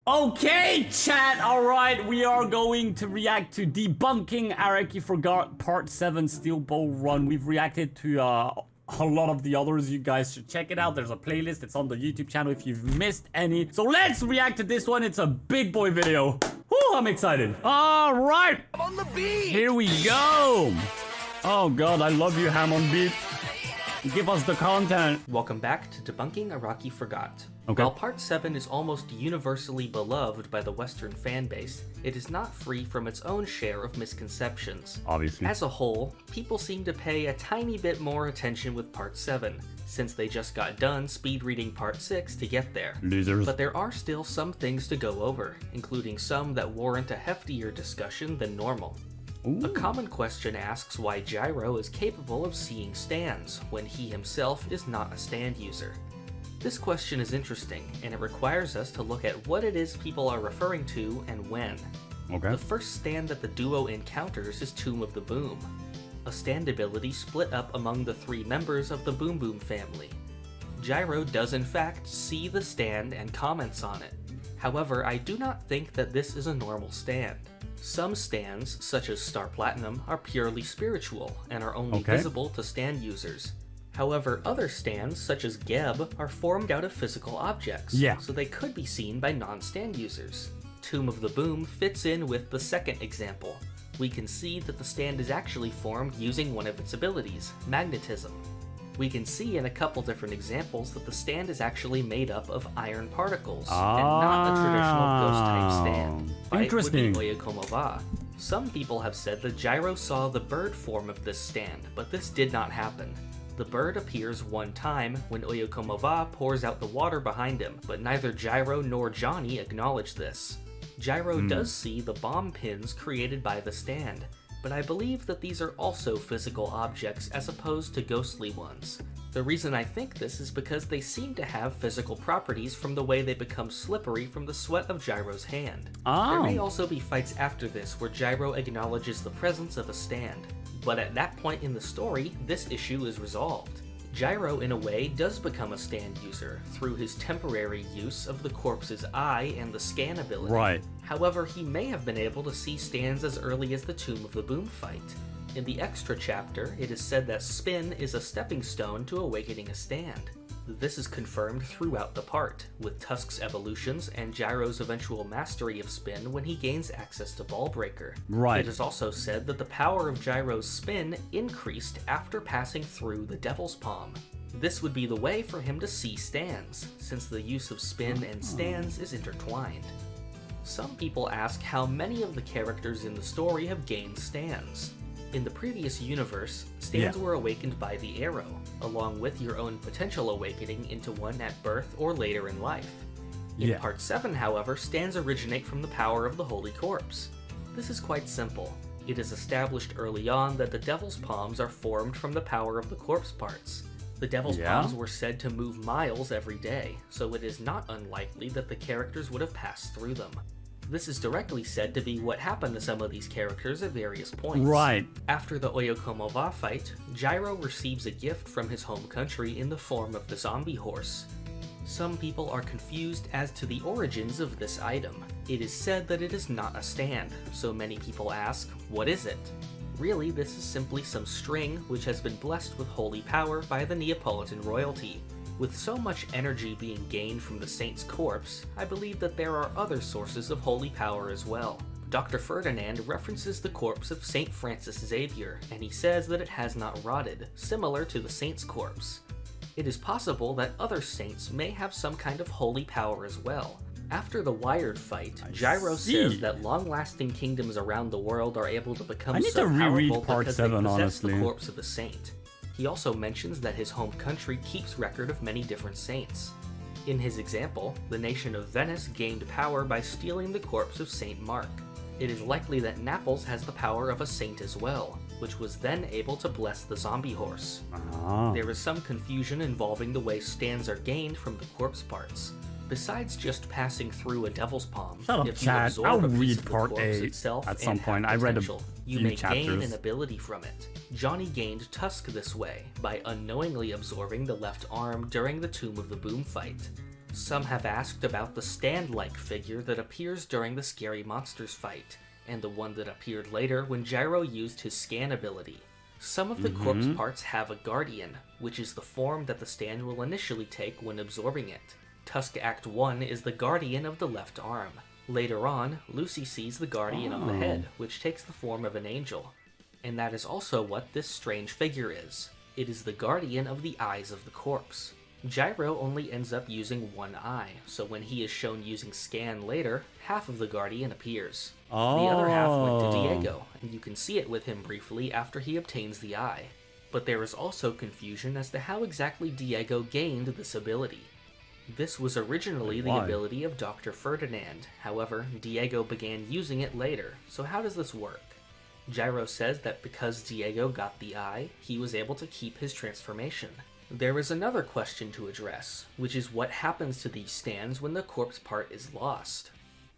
Okay, chat, alright, we are going to react to Debunking Araki Forgot Part 7 Steel Bow Run. We've reacted to a lot of the others. You guys should check it out. There's a playlist. It's on the YouTube channel if you've missed any. So let's react to this one. It's a big boy video. Woo, I'm excited. Alright, I'm on the beat. here we go. Oh god, I love you, Ham on Beat. Give us the content. Welcome back to Debunking Araki Forgot. Okay. While Part 7 is almost universally beloved by the Western fanbase, it is not free from its own share of misconceptions. Obviously. As a whole, people seem to pay a tiny bit more attention with Part 7, since they just got done speed reading Part 6 to get there. Losers. But there are still some things to go over, including some that warrant a heftier discussion than normal. Ooh. A common question asks why Gyro is capable of seeing stands, when he himself is not a stand user. This question is interesting, and it requires us to look at what it is people are referring to and when. Okay. The first stand that the duo encounters is Tomb of the Boom, a stand ability split up among the three members of the Boom Boom family. Gyro does in fact see the stand and comments on it. However, I do not think that this is a normal stand. Some stands, such as Star Platinum, are purely spiritual and are only visible to stand users. However, other stands, such as Geb, are formed out of physical objects, so they could be seen by non-stand users. Tomb of the Boom fits in with the second example. We can see that the stand is actually formed using one of its abilities, magnetism. We can see in a couple different examples that the stand is actually made up of iron particles, and not a traditional ghost-type stand. Interesting. Would be Oyakomova. Some people have said that Gyro saw the bird form of this stand, but this did not happen. The bird appears one time when Oyakomova pours out the water behind him, but neither Gyro nor Johnny acknowledge this. Gyro does see the bomb pins created by the stand, but I believe that these are also physical objects as opposed to ghostly ones. The reason I think this is because they seem to have physical properties from the way they become slippery from the sweat of Gyro's hand. There may also be fights after this where Gyro acknowledges the presence of a stand, but at that point in the story, this issue is resolved. Gyro, in a way, does become a stand user through his temporary use of the corpse's eye and the scan ability. Right. However, he may have been able to see stands as early as the Tomb of the Boom fight. In the extra chapter, it is said that Spin is a stepping stone to awakening a stand. This is confirmed throughout the part, with Tusk's evolutions and Gyro's eventual mastery of Spin when he gains access to Ballbreaker. Right. It is also said that the power of Gyro's Spin increased after passing through the Devil's Palm. This would be the way for him to see stands, since the use of Spin and stands is intertwined. Some people ask how many of the characters in the story have gained stands. In the previous universe, stands were awakened by the arrow, along with your own potential awakening into one at birth or later in life. In Part 7, however, stands originate from the power of the Holy Corpse. This is quite simple. It is established early on that the Devil's Palms are formed from the power of the corpse parts. The Devil's Palms were said to move miles every day, so it is not unlikely that the characters would have passed through them. This is directly said to be what happened to some of these characters at various points. Right. After the Oyakomova fight, Gyro receives a gift from his home country in the form of the zombie horse. Some people are confused as to the origins of this item. It is said that it is not a stand, so many people ask, what is it? Really, this is simply some string which has been blessed with holy power by the Neapolitan royalty. With so much energy being gained from the saint's corpse, I believe that there are other sources of holy power as well. Dr. Ferdinand references the corpse of Saint Francis Xavier, and he says that it has not rotted, similar to the saint's corpse. It is possible that other saints may have some kind of holy power as well. After the Wired fight, Gyro says that long-lasting kingdoms around the world are able to become so powerful because they possess the corpse of a saint. He also mentions that his home country keeps record of many different saints. In his example, the nation of Venice gained power by stealing the corpse of Saint Mark. It is likely that Naples has the power of a saint as well, which was then able to bless the zombie horse. There is some confusion involving the way stands are gained from the corpse parts. Besides just passing through a devil's palm, if you absorb a piece of the corpse itself at some point, you may gain an ability from it. Johnny gained Tusk this way, by unknowingly absorbing the left arm during the Tomb of the Boom fight. Some have asked about the stand-like figure that appears during the Scary Monsters fight, and the one that appeared later when Gyro used his scan ability. Some of the corpse parts have a guardian, which is the form that the stand will initially take when absorbing it. Tusk Act 1 is the guardian of the left arm. Later on, Lucy sees the guardian of the head, which takes the form of an angel. And that is also what this strange figure is. It is the guardian of the eyes of the corpse. Gyro only ends up using one eye, so when he is shown using scan later, half of the guardian appears. The other half went to Diego, and you can see it with him briefly after he obtains the eye. But there is also confusion as to how exactly Diego gained this ability. This was originally the ability of Dr. Ferdinand, however, Diego began using it later, so how does this work? Gyro says that because Diego got the eye, he was able to keep his transformation. There is another question to address, which is what happens to these stands when the corpse part is lost.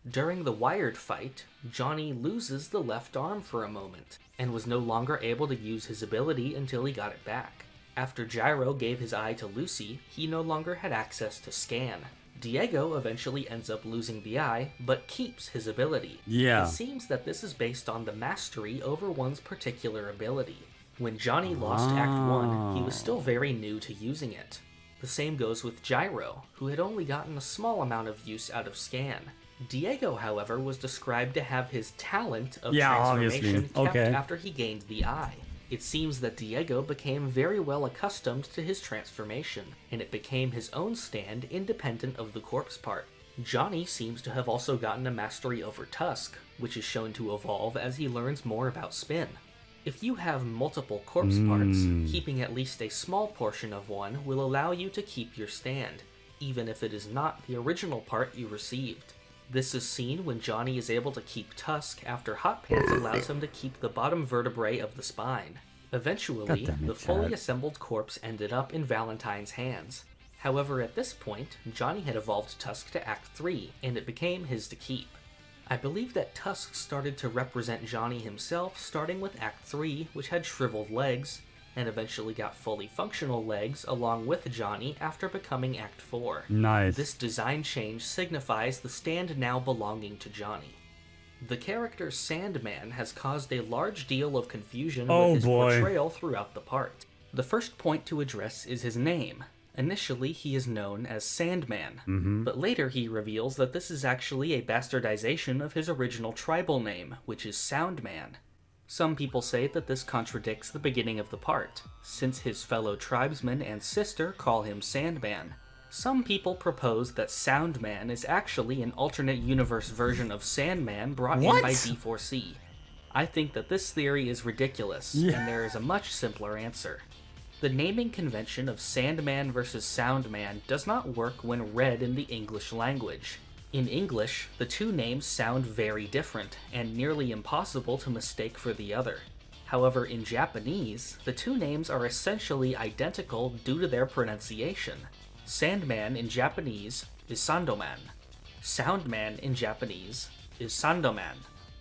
During the Wired fight, Johnny loses the left arm for a moment, and was no longer able to use his ability until he got it back. After Gyro gave his eye to Lucy, he no longer had access to scan. Diego eventually ends up losing the eye, but keeps his ability. Yeah. It seems that this is based on the mastery over one's particular ability. When Johnny lost Act 1, he was still very new to using it. The same goes with Gyro, who had only gotten a small amount of use out of scan. Diego, however, was described to have his talent of transformation kept after he gained the eye. It seems that Diego became very well accustomed to his transformation, and it became his own stand independent of the corpse part. Johnny seems to have also gotten a mastery over Tusk, which is shown to evolve as he learns more about spin. If you have multiple corpse parts, keeping at least a small portion of one will allow you to keep your stand, even if it is not the original part you received. This is seen when Johnny is able to keep Tusk after Hot Pants allows him to keep the bottom vertebrae of the spine. Eventually, the fully assembled corpse ended up in Valentine's hands. However, at this point, Johnny had evolved Tusk to Act 3, and it became his to keep. I believe that Tusk started to represent Johnny himself starting with Act 3, which had shriveled legs, and eventually got fully functional legs along with Johnny after becoming Act 4. Nice. This design change signifies the stand now belonging to Johnny. The character Sandman has caused a large deal of confusion with his portrayal throughout the part. The first point to address is his name. Initially, he is known as Sandman, but later he reveals that this is actually a bastardization of his original tribal name, which is Soundman. Some people say that this contradicts the beginning of the part, since his fellow tribesmen and sister call him Sandman. Some people propose that Soundman is actually an alternate universe version of Sandman brought in by D4C. I think that this theory is ridiculous, and there is a much simpler answer. The naming convention of Sandman versus Soundman does not work when read in the English language. In English, the two names sound very different, and nearly impossible to mistake for the other. However, in Japanese, the two names are essentially identical due to their pronunciation. Sandman in Japanese is Sandoman. Soundman in Japanese is Sandoman.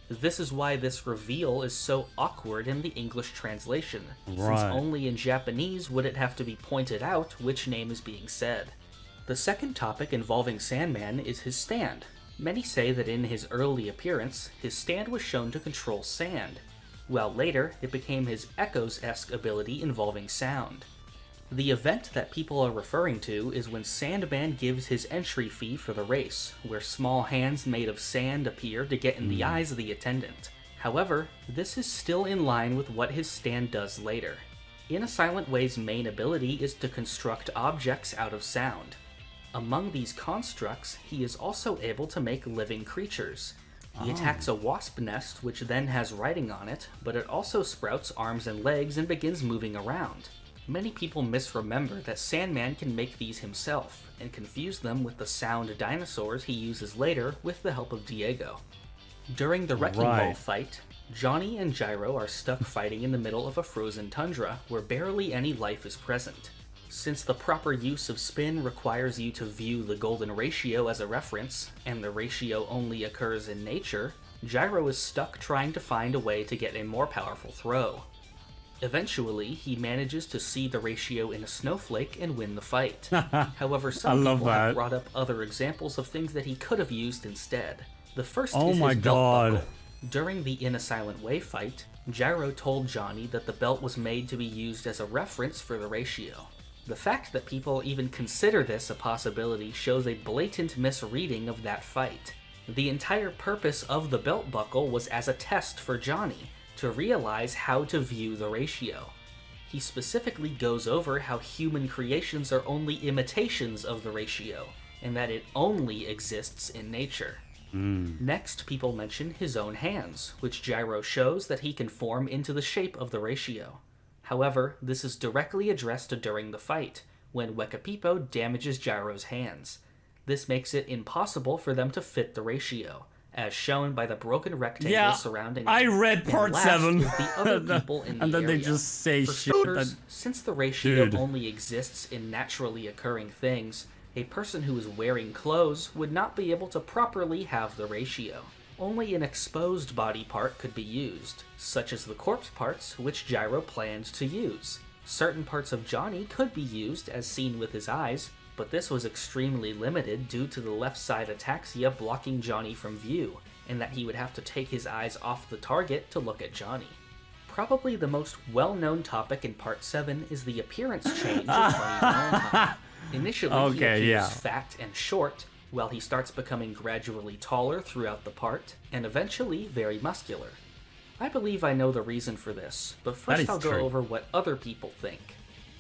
This is why this reveal is so awkward in the English translation, since only in Japanese would it have to be pointed out which name is being said. The second topic involving Sandman is his stand. Many say that in his early appearance, his stand was shown to control sand, while later it became his Echoes-esque ability involving sound. The event that people are referring to is when Sandman gives his entry fee for the race, where small hands made of sand appear to get in the eyes of the attendant. However, this is still in line with what his stand does later. In a Silent Way's main ability is to construct objects out of sound. Among these constructs, he is also able to make living creatures. He attacks a wasp nest, which then has writing on it, but it also sprouts arms and legs and begins moving around. Many people misremember that Sandman can make these himself, and confuse them with the sound dinosaurs he uses later with the help of Diego. During the Wrecking Ball fight, Johnny and Gyro are stuck fighting in the middle of a frozen tundra where barely any life is present. Since the proper use of spin requires you to view the golden ratio as a reference, and the ratio only occurs in nature, Gyro is stuck trying to find a way to get a more powerful throw. Eventually, he manages to see the ratio in a snowflake and win the fight. However, I some love people have that. brought up other examples of things that he could have used instead. The first Oh is my his belt God. buckle. During the In a Silent Way fight, Gyro told Johnny that the belt was made to be used as a reference for the ratio. The fact that people even consider this a possibility shows a blatant misreading of that fight. The entire purpose of the belt buckle was as a test for Johnny, to realize how to view the ratio. He specifically goes over how human creations are only imitations of the ratio, and that it only exists in nature. Next, people mention his own hands, which Gyro shows that he can form into the shape of the ratio. However, this is directly addressed during the fight, when Wekapipo damages Gyro's hands. This makes it impossible for them to fit the ratio, as shown by the broken rectangle surrounding it. I read part And last 7. is the other people in the And then they area. just say For shit starters, that... since the ratio Dude. only exists in naturally occurring things, a person who is wearing clothes would not be able to properly have the ratio. Only an exposed body part could be used, such as the corpse parts, which Gyro planned to use. Certain parts of Johnny could be used as seen with his eyes, but this was extremely limited due to the left side ataxia blocking Johnny from view, and that he would have to take his eyes off the target to look at Johnny. Probably the most well-known topic in Part 7 is the appearance change of Funny Valentine. Initially, he appears fat and short, while he starts becoming gradually taller throughout the part, and eventually very muscular. I believe I know the reason for this, but first I'll go over what other people think.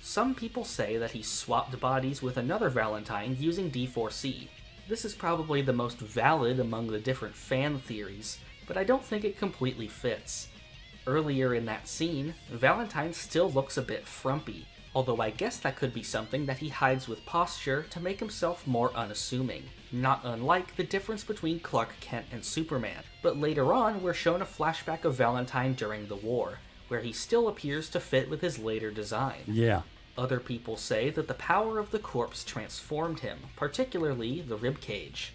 Some people say that he swapped bodies with another Valentine using D4C. This is probably the most valid among the different fan theories, but I don't think it completely fits. Earlier in that scene, Valentine still looks a bit frumpy, although I guess that could be something that he hides with posture to make himself more unassuming, not unlike the difference between Clark Kent and Superman. But later on, we're shown a flashback of Valentine during the war, where he still appears to fit with his later design. Yeah. Other people say that the power of the corpse transformed him, particularly the ribcage.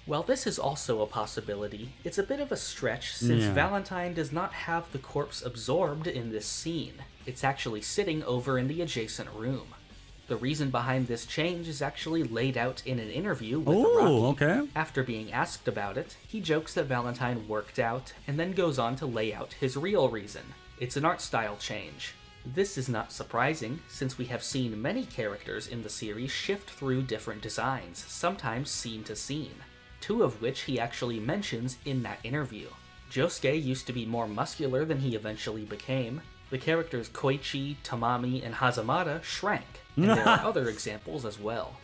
While this is also a possibility, it's a bit of a stretch since Valentine does not have the corpse absorbed in this scene. It's actually sitting over in the adjacent room. The reason behind this change is actually laid out in an interview with Araki. Okay. After being asked about it, he jokes that Valentine worked out, and then goes on to lay out his real reason. It's an art style change. This is not surprising, since we have seen many characters in the series shift through different designs, sometimes scene to scene, two of which he actually mentions in that interview. Josuke used to be more muscular than he eventually became. The characters Koichi, Tamami, and Hazamada shrank, and there are other examples as well.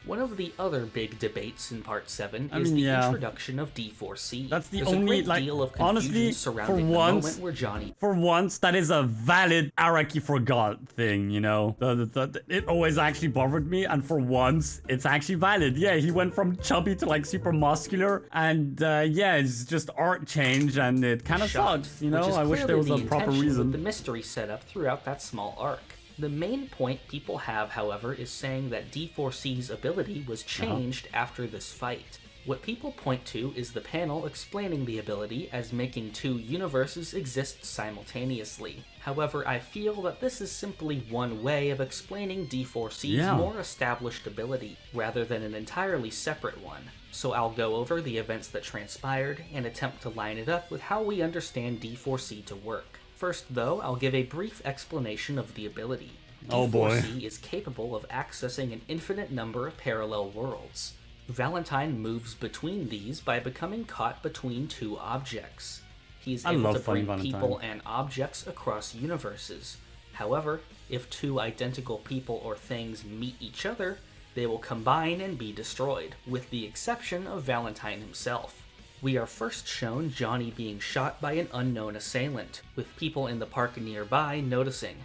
One of the other big debates in Part 7 is the introduction of D4C. That's the There's only, a great deal of confusion honestly, surrounding the moment where Johnny... For once, that is a valid Araki forgot thing, you know? It always actually bothered me, and for once, it's actually valid. Yeah, he went from chubby to, like, super muscular, and, yeah, it's just art change, and it kind of sucks, you know? I wish there was a proper reason. The mystery set up throughout that small arc. The main point people have, however, is saying that D4C's ability was changed after this fight. What people point to is the panel explaining the ability as making two universes exist simultaneously. However, I feel that this is simply one way of explaining D4C's more established ability, rather than an entirely separate one. So I'll go over the events that transpired and attempt to line it up with how we understand D4C to work. First, though, I'll give a brief explanation of the ability. D4C is capable of accessing an infinite number of parallel worlds. Valentine moves between these by becoming caught between two objects. He is able to bring people and objects across universes. However, if two identical people or things meet each other, they will combine and be destroyed, with the exception of Valentine himself. We are first shown Johnny being shot by an unknown assailant, with people in the park nearby noticing.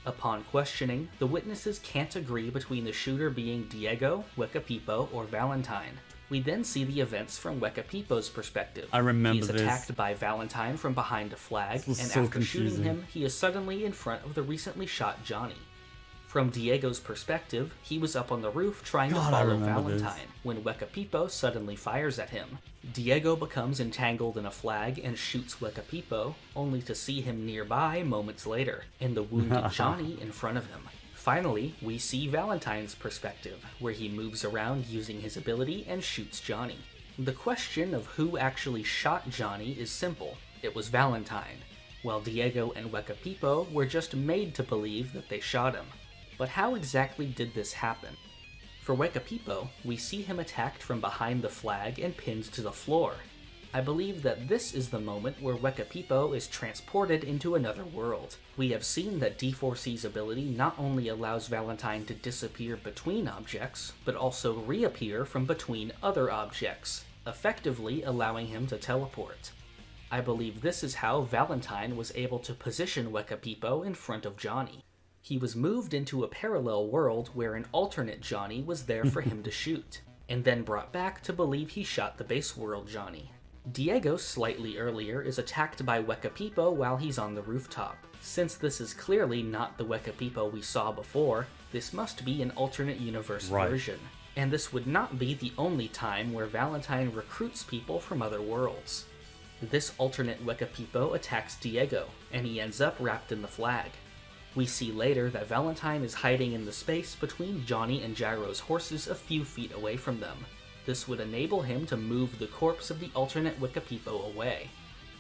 Upon questioning, the witnesses can't agree between the shooter being Diego, Wekapipo, or Valentine. We then see the events from Wekapipo's perspective. I remember He is attacked by Valentine from behind a flag, and after shooting him, he is suddenly in front of the recently shot Johnny. From Diego's perspective, he was up on the roof trying to God, follow Valentine when Wecapipo suddenly fires at him. Diego becomes entangled in a flag and shoots Wecapipo, only to see him nearby moments later, and the wounded Johnny in front of him. Finally, we see Valentine's perspective, where he moves around using his ability and shoots Johnny. The question of who actually shot Johnny is simple. It was Valentine, while Diego and Wecapipo were just made to believe that they shot him. But how exactly did this happen? For Wecapipo, we see him attacked from behind the flag and pinned to the floor. I believe that this is the moment where Wecapipo is transported into another world. We have seen that D4C's ability not only allows Valentine to disappear between objects, but also reappear from between other objects, effectively allowing him to teleport. I believe this is how Valentine was able to position Wecapipo in front of Johnny. He was moved into a parallel world where an alternate Johnny was there for him to shoot, and then brought back to believe he shot the base world Johnny. Diego, slightly earlier, is attacked by Wecapipo while he's on the rooftop. Since this is clearly not the Wecapipo we saw before, this must be an alternate universe version. And this would not be the only time where Valentine recruits people from other worlds. This alternate Wecapipo attacks Diego, and he ends up wrapped in the flag. We see later that Valentine is hiding in the space between Johnny and Gyro's horses a few feet away from them. This would enable him to move the corpse of the alternate Wecapipo away.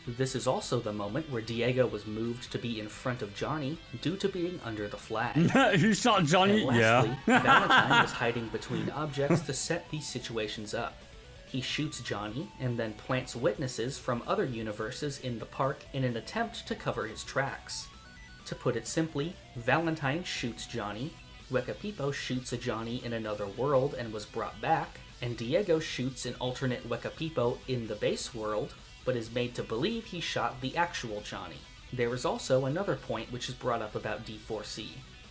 This is also the moment where Diego was moved to be in front of Johnny due to being under the flag. He shot Johnny? And lastly, Valentine was hiding between objects to set these situations up. He shoots Johnny and then plants witnesses from other universes in the park in an attempt to cover his tracks. To put it simply, Valentine shoots Johnny, Wecapipo shoots a Johnny in another world and was brought back, and Diego shoots an alternate Wecapipo in the base world, but is made to believe he shot the actual Johnny. There is also another point which is brought up about D4C.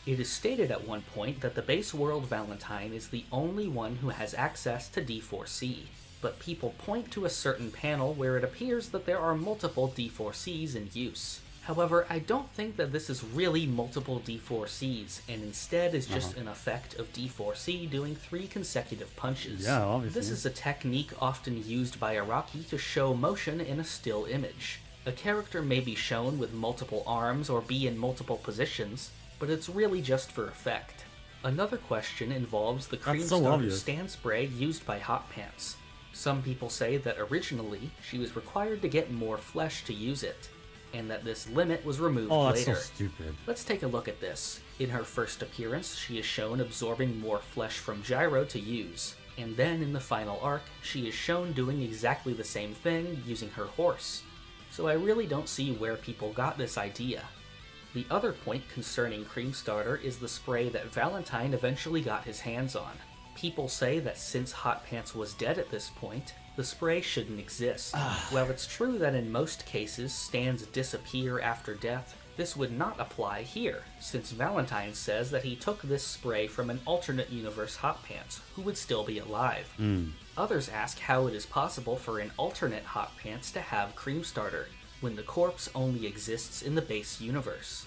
It is stated at one point that the base world Valentine is the only one who has access to D4C, but people point to a certain panel where it appears that there are multiple D4Cs in use. However, I don't think that this is really multiple D4Cs, and instead is just an effect of D4C doing 3 consecutive punches. Yeah, obviously. This is a technique often used by Araki to show motion in a still image. A character may be shown with multiple arms or be in multiple positions, but it's really just for effect. Another question involves the cream starter stand spray used by Hot Pants. Some people say that originally she was required to get more flesh to use it, and that this limit was removed later. So stupid. Let's take a look at this. In her first appearance, she is shown absorbing more flesh from Gyro to use, and then in the final arc, she is shown doing exactly the same thing using her horse. So I really don't see where people got this idea. The other point concerning Cream Starter is the spray that Valentine eventually got his hands on. People say that since Hot Pants was dead at this point, the spray shouldn't exist. While it's true that in most cases stands disappear after death, this would not apply here, since Valentine says that he took this spray from an alternate universe Hot Pants, who would still be alive. Others ask how it is possible for an alternate Hot Pants to have Cream Starter, when the corpse only exists in the base universe.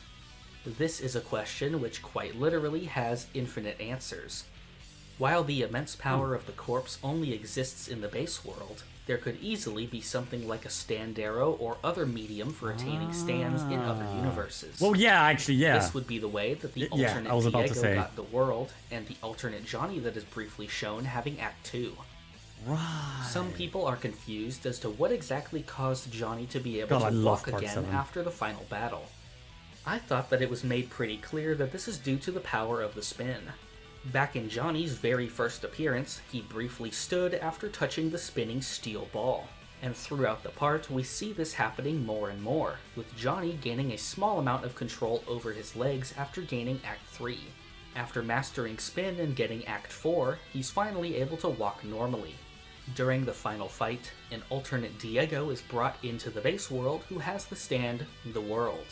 This is a question which quite literally has infinite answers. While the immense power of the corpse only exists in the base world, there could easily be something like a stand arrow or other medium for attaining stands in other universes. Well, yeah, actually, yeah. This would be the way that the alternate Diego got the world, and the alternate Johnny that is briefly shown having Act 2. Right. Some people are confused as to what exactly caused Johnny to be able to walk again after the final battle. I thought that it was made pretty clear that this is due to the power of the spin. Back in Johnny's very first appearance, he briefly stood after touching the spinning steel ball, and throughout the part we see this happening more and more, with Johnny gaining a small amount of control over his legs after gaining Act 3. After mastering spin and getting Act 4, he's finally able to walk normally. During the final fight, an alternate Diego is brought into the base world who has the stand, the world.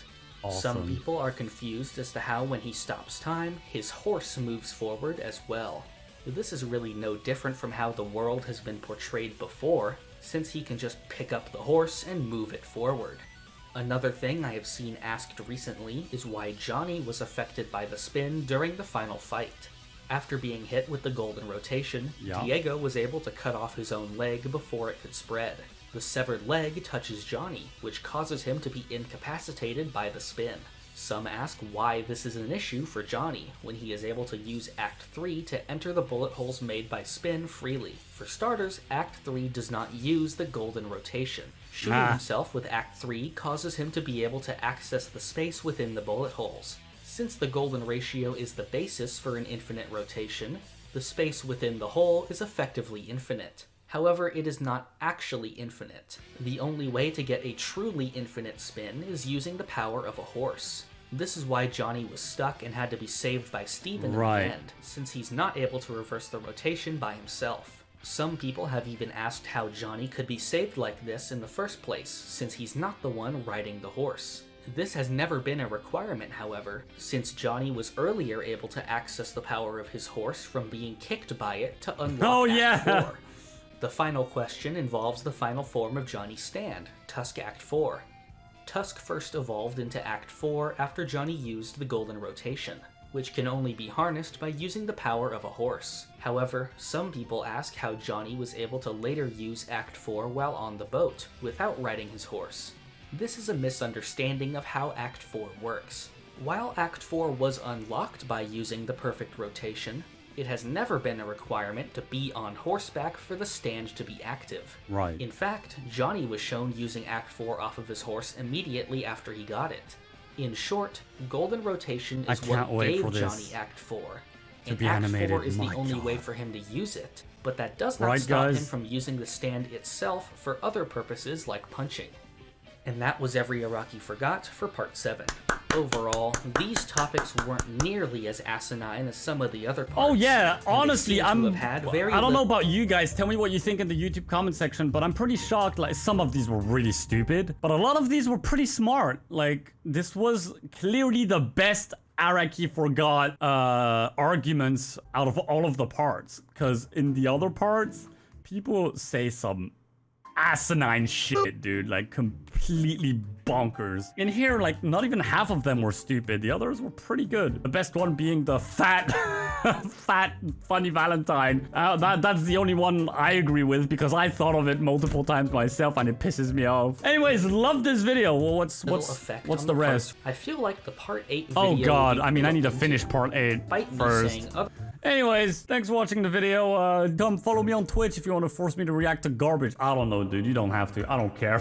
Awesome. Some people are confused as to how when he stops time, his horse moves forward as well. This is really no different from how the world has been portrayed before, since he can just pick up the horse and move it forward. Another thing I have seen asked recently is why Johnny was affected by the spin during the final fight. After being hit with the golden rotation, Diego was able to cut off his own leg before it could spread. The severed leg touches Johnny, which causes him to be incapacitated by the spin. Some ask why this is an issue for Johnny, when he is able to use Act 3 to enter the bullet holes made by spin freely. For starters, Act 3 does not use the golden rotation. Shooting himself with Act 3 causes him to be able to access the space within the bullet holes. Since the golden ratio is the basis for an infinite rotation, the space within the hole is effectively infinite. However, it is not actually infinite. The only way to get a truly infinite spin is using the power of a horse. This is why Johnny was stuck and had to be saved by Steven in the end, since he's not able to reverse the rotation by himself. Some people have even asked how Johnny could be saved like this in the first place, since he's not the one riding the horse. This has never been a requirement, however, since Johnny was earlier able to access the power of his horse from being kicked by it to unlock Act 4. The final question involves the final form of Johnny's stand, Tusk Act 4. Tusk first evolved into Act 4 after Johnny used the golden rotation, which can only be harnessed by using the power of a horse. However, some people ask how Johnny was able to later use Act 4 while on the boat, without riding his horse. This is a misunderstanding of how Act 4 works. While Act 4 was unlocked by using the perfect rotation, it has never been a requirement to be on horseback for the stand to be active. In fact, Johnny was shown using Act 4 off of his horse immediately after he got it. In short, golden rotation is what gave Johnny Act 4, and Act 4 is the only way for him to use it, but that does not stop him from using the stand itself for other purposes like punching. And that was every Araki forgot for Part 7. Overall, these topics weren't nearly as asinine as some of the other parts. Oh yeah, honestly, I don't know about you guys, tell me what you think in the YouTube comment section, but I'm pretty shocked, like, some of these were really stupid, but a lot of these were pretty smart. Like, this was clearly the best Araki forgot arguments out of all of the parts, because in the other parts, people say some asinine shit, dude, like completely bonkers. In here, like, not even half of them were stupid. The others were pretty good. The best one being the fat, funny Valentine. That's the only one I agree with because I thought of it multiple times myself and it pisses me off. Anyways, love this video. Well, what's the rest? I feel like the Part 8 video... Oh god, I mean, I need to finish Part 8 first. Anyways, thanks for watching the video. Come follow me on Twitch if you want to force me to react to garbage. I don't know, dude. You don't have to. I don't care.